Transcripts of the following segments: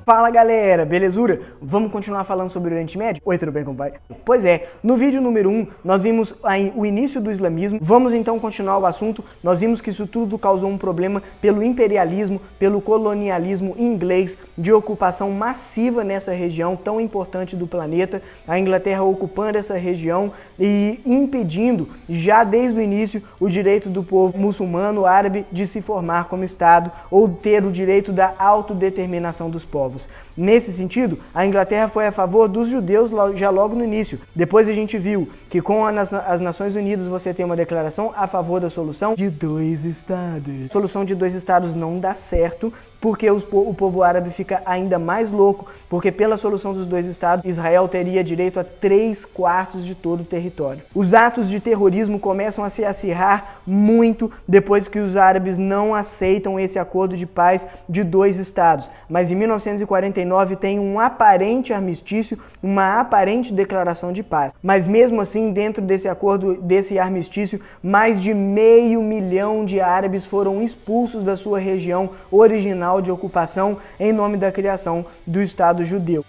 Fala galera, belezura? Vamos continuar falando sobre o Oriente Médio? Oi, tudo bem, compadre? Pois é, no vídeo número 1 nós vimos o início do islamismo. Vamos então continuar o assunto. Nós vimos que isso tudo causou um problema pelo imperialismo, pelo colonialismo inglês, de ocupação massiva nessa região tão importante do planeta. A Inglaterra ocupando essa região e impedindo, já desde o início, o direito do povo muçulmano árabe de se formar como Estado ou ter o direito da autodeterminação dos povos. Nesse sentido, a Inglaterra foi a favor dos judeus já logo no início. Depois a gente viu que com as Nações Unidas você tem uma declaração a favor da solução de 2 estados. A solução de 2 estados não dá certo, porque o povo árabe fica ainda mais louco, porque pela solução dos 2 estados, Israel teria direito a 3/4 de todo o território. Os atos de terrorismo começam a se acirrar muito depois que os árabes não aceitam esse acordo de paz de 2 estados. Mas em 1949 tem um aparente armistício, uma aparente declaração de paz. Mas mesmo assim, dentro desse acordo, desse armistício, mais de 500 mil de árabes foram expulsos da sua região original de ocupação em nome da criação do Estado judeu.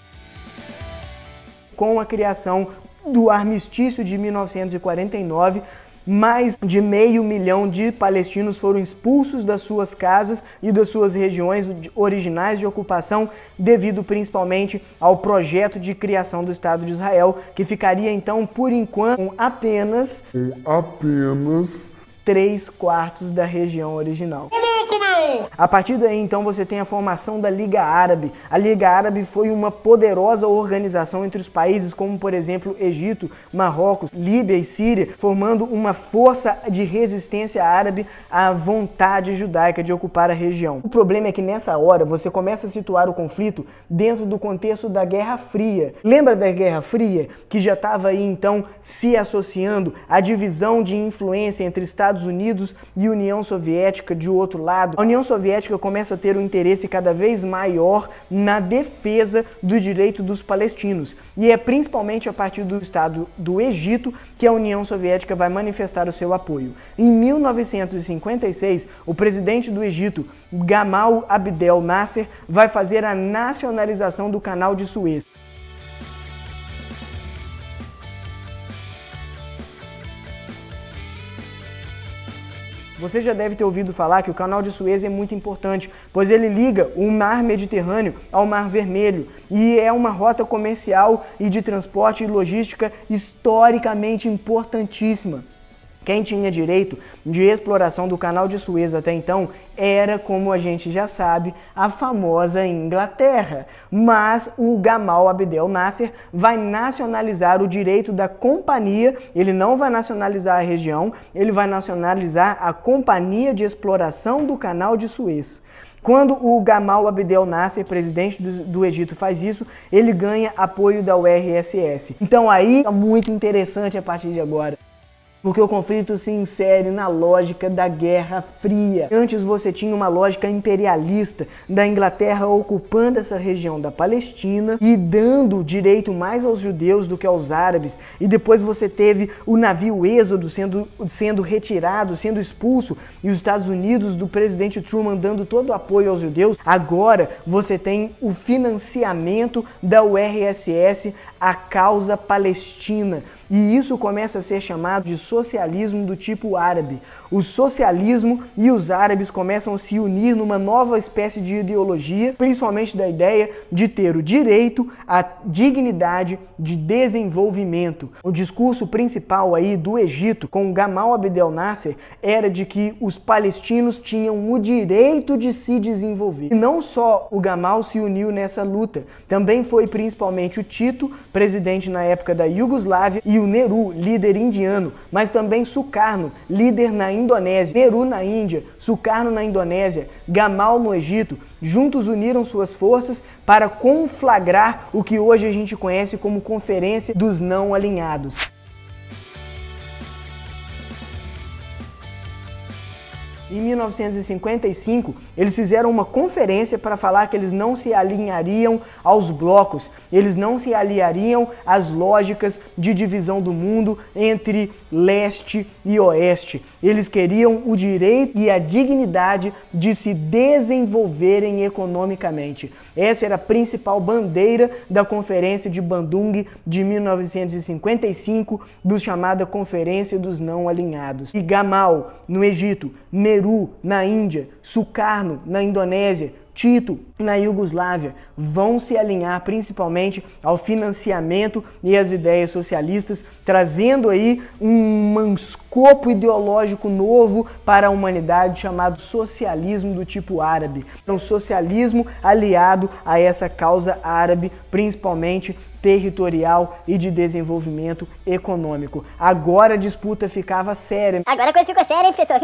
Com a criação do armistício de 1949, mais de 500 mil de palestinos foram expulsos das suas casas e das suas regiões originais de ocupação, devido principalmente ao projeto de criação do Estado de Israel, que ficaria então, por enquanto, com apenas 3/4 da região original. A partir daí, então, você tem a formação da Liga Árabe. A Liga Árabe foi uma poderosa organização entre os países como, por exemplo, Egito, Marrocos, Líbia e Síria, formando uma força de resistência árabe à vontade judaica de ocupar a região. O problema é que nessa hora você começa a situar o conflito dentro do contexto da Guerra Fria. Lembra da Guerra Fria, que já estava aí, então, se associando à divisão de influência entre Estados Unidos e União Soviética de outro lado? A União Soviética começa a ter um interesse cada vez maior na defesa do direito dos palestinos. E é principalmente a partir do Estado do Egito que a União Soviética vai manifestar o seu apoio. Em 1956, o presidente do Egito, Gamal Abdel Nasser, vai fazer a nacionalização do Canal de Suez. Você já deve ter ouvido falar que o Canal de Suez é muito importante, pois ele liga o Mar Mediterrâneo ao Mar Vermelho e é uma rota comercial e de transporte e logística historicamente importantíssima. Quem tinha direito de exploração do Canal de Suez até então era, como a gente já sabe, a famosa Inglaterra. Mas o Gamal Abdel Nasser vai nacionalizar o direito da companhia, ele não vai nacionalizar a região, ele vai nacionalizar a companhia de exploração do Canal de Suez. Quando o Gamal Abdel Nasser, presidente do Egito, faz isso, ele ganha apoio da URSS. Então aí é muito interessante a partir de agora, porque o conflito se insere na lógica da Guerra Fria. Antes você tinha uma lógica imperialista da Inglaterra ocupando essa região da Palestina e dando direito mais aos judeus do que aos árabes. E depois você teve o navio Êxodo sendo retirado, sendo expulso, e os Estados Unidos do presidente Truman dando todo o apoio aos judeus. Agora você tem o financiamento da URSS à causa palestina. E isso começa a ser chamado de socialismo do tipo árabe. O socialismo e os árabes começam a se unir numa nova espécie de ideologia, principalmente da ideia de ter o direito à dignidade de desenvolvimento. O discurso principal aí do Egito, com Gamal Abdel Nasser, era de que os palestinos tinham o direito de se desenvolver. E não só o Gamal se uniu nessa luta, também foi principalmente o Tito, presidente na época da Iugoslávia, e o Nehru, líder indiano, mas também Sukarno, líder na Indonésia, Nehru na Índia, Sukarno na Indonésia, Gamal no Egito, juntos uniram suas forças para conflagrar o que hoje a gente conhece como Conferência dos Não Alinhados. Em 1955, eles fizeram uma conferência para falar que eles não se alinhariam aos blocos, eles não se alinhariam às lógicas de divisão do mundo entre leste e oeste. Eles queriam o direito e a dignidade de se desenvolverem economicamente. Essa era a principal bandeira da Conferência de Bandung de 1955, do chamada Conferência dos Não Alinhados. E Gamal, no Egito, Nehru, na Índia, Sukarno, na Indonésia, Tito, na Iugoslávia, vão se alinhar principalmente ao financiamento e às ideias socialistas, trazendo aí um escopo ideológico novo para a humanidade chamado socialismo do tipo árabe. Um socialismo aliado a essa causa árabe, principalmente territorial e de desenvolvimento econômico. Agora a disputa ficava séria. Agora a coisa ficou séria, hein, professor?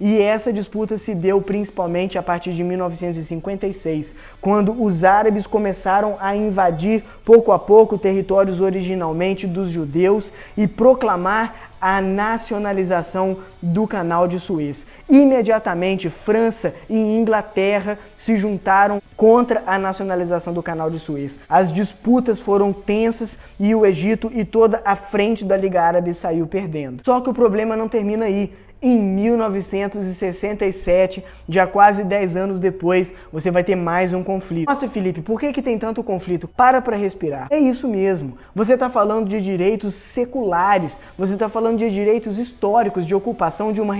E essa disputa se deu principalmente a partir de 1956, quando os árabes começaram a invadir pouco a pouco territórios originalmente dos judeus e proclamar a nacionalização do Canal de Suez. Imediatamente, França e Inglaterra se juntaram contra a nacionalização do Canal de Suez. As disputas foram tensas e o Egito e toda a frente da Liga Árabe saiu perdendo. Só que o problema não termina aí. Em 1967, já quase 10 anos depois, você vai ter mais um conflito. Nossa, Felipe, por que tem tanto conflito? Para respirar. É isso mesmo. Você está falando de direitos seculares, você está falando de direitos históricos, de ocupação de uma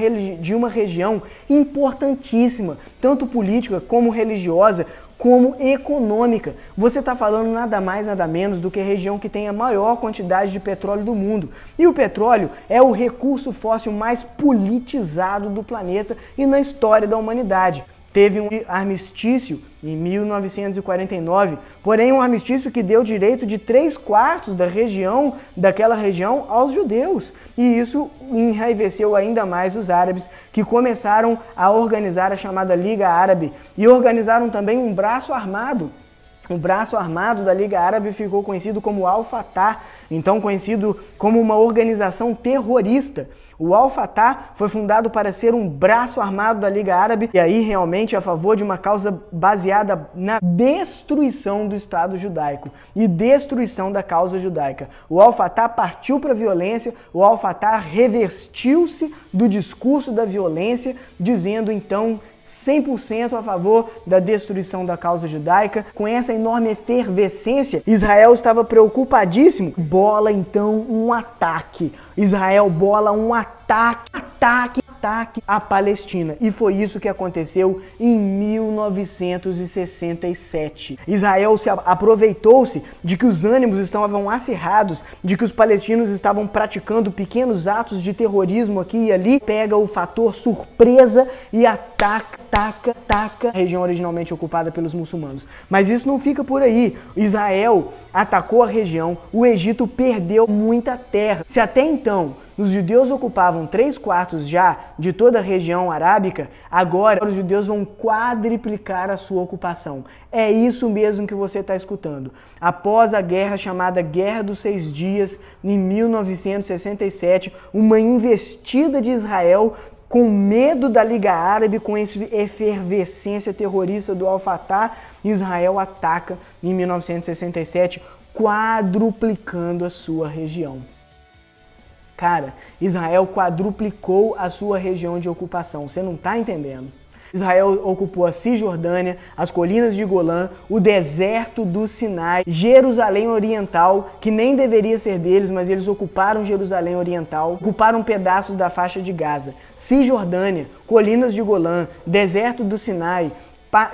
região importantíssima, tanto política como religiosa, como econômica. Você está falando nada mais, nada menos do que a região que tem a maior quantidade de petróleo do mundo. E o petróleo é o recurso fóssil mais politizado do planeta e na história da humanidade. Teve um armistício em 1949, porém um armistício que deu direito de 3/4 daquela região aos judeus. E isso enraiveceu ainda mais os árabes, que começaram a organizar a chamada Liga Árabe e organizaram também um braço armado. O braço armado da Liga Árabe ficou conhecido como Al-Fatah, então conhecido como uma organização terrorista. O Al-Fatah foi fundado para ser um braço armado da Liga Árabe e aí realmente a favor de uma causa baseada na destruição do Estado judaico e destruição da causa judaica. O Al-Fatah partiu para a violência, o Al-Fatah revestiu-se do discurso da violência, dizendo então 100% a favor da destruição da causa judaica. Com essa enorme efervescência, Israel estava preocupadíssimo. Bola então um ataque. Israel bola um ataque à Palestina. E foi isso que aconteceu em 1967. Israel aproveitou-se de que os ânimos estavam acirrados, de que os palestinos estavam praticando pequenos atos de terrorismo aqui e ali, pega o fator surpresa e ataca a região originalmente ocupada pelos muçulmanos. Mas isso não fica por aí. Israel atacou a região, o Egito perdeu muita terra. Se até então os judeus ocupavam 3/4 já de toda a região arábica, agora os judeus vão quadriplicar a sua ocupação. É isso mesmo que você está escutando. Após a guerra chamada Guerra dos 6 Dias, em 1967, uma investida de Israel com medo da Liga Árabe, com essa efervescência terrorista do Al-Fatah, Israel ataca em 1967, quadruplicando a sua região. Cara, Israel quadruplicou a sua região de ocupação, você não está entendendo? Israel ocupou a Cisjordânia, as colinas de Golã, o deserto do Sinai, Jerusalém Oriental, que nem deveria ser deles, mas eles ocuparam Jerusalém Oriental, ocuparam pedaços da faixa de Gaza, Cisjordânia, colinas de Golã, deserto do Sinai,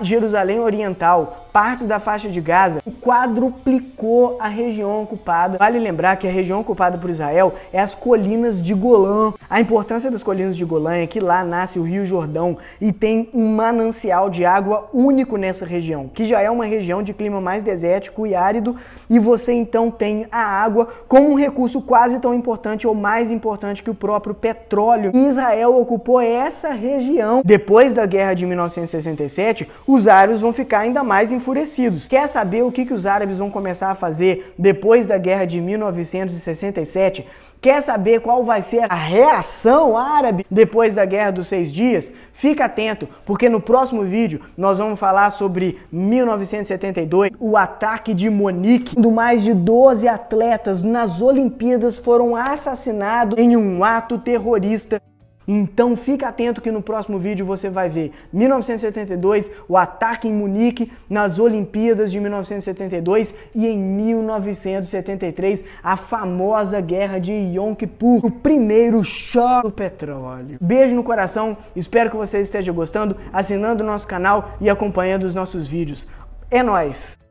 Jerusalém Oriental, parte da faixa de Gaza, quadruplicou a região ocupada. Vale lembrar que a região ocupada por Israel é as colinas de Golã. A importância das colinas de Golã é que lá nasce o Rio Jordão e tem um manancial de água único nessa região, que já é uma região de clima mais desértico e árido, e você então tem a água como um recurso quase tão importante ou mais importante que o próprio petróleo. E Israel ocupou essa região. Depois da guerra de 1967, os árabes vão ficar ainda mais enfurecidos. Quer saber o que os árabes vão começar a fazer depois da guerra de 1967? Quer saber qual vai ser a reação árabe depois da Guerra dos 6 Dias? Fica atento, porque no próximo vídeo nós vamos falar sobre 1972, o ataque de Munique, quando mais de 12 atletas nas Olimpíadas foram assassinados em um ato terrorista. Então fica atento que no próximo vídeo você vai ver 1972, o ataque em Munique nas Olimpíadas de 1972 e em 1973 a famosa guerra de Yom Kippur, o primeiro choque do petróleo. Beijo no coração, espero que você esteja gostando, assinando o nosso canal e acompanhando os nossos vídeos. É nóis!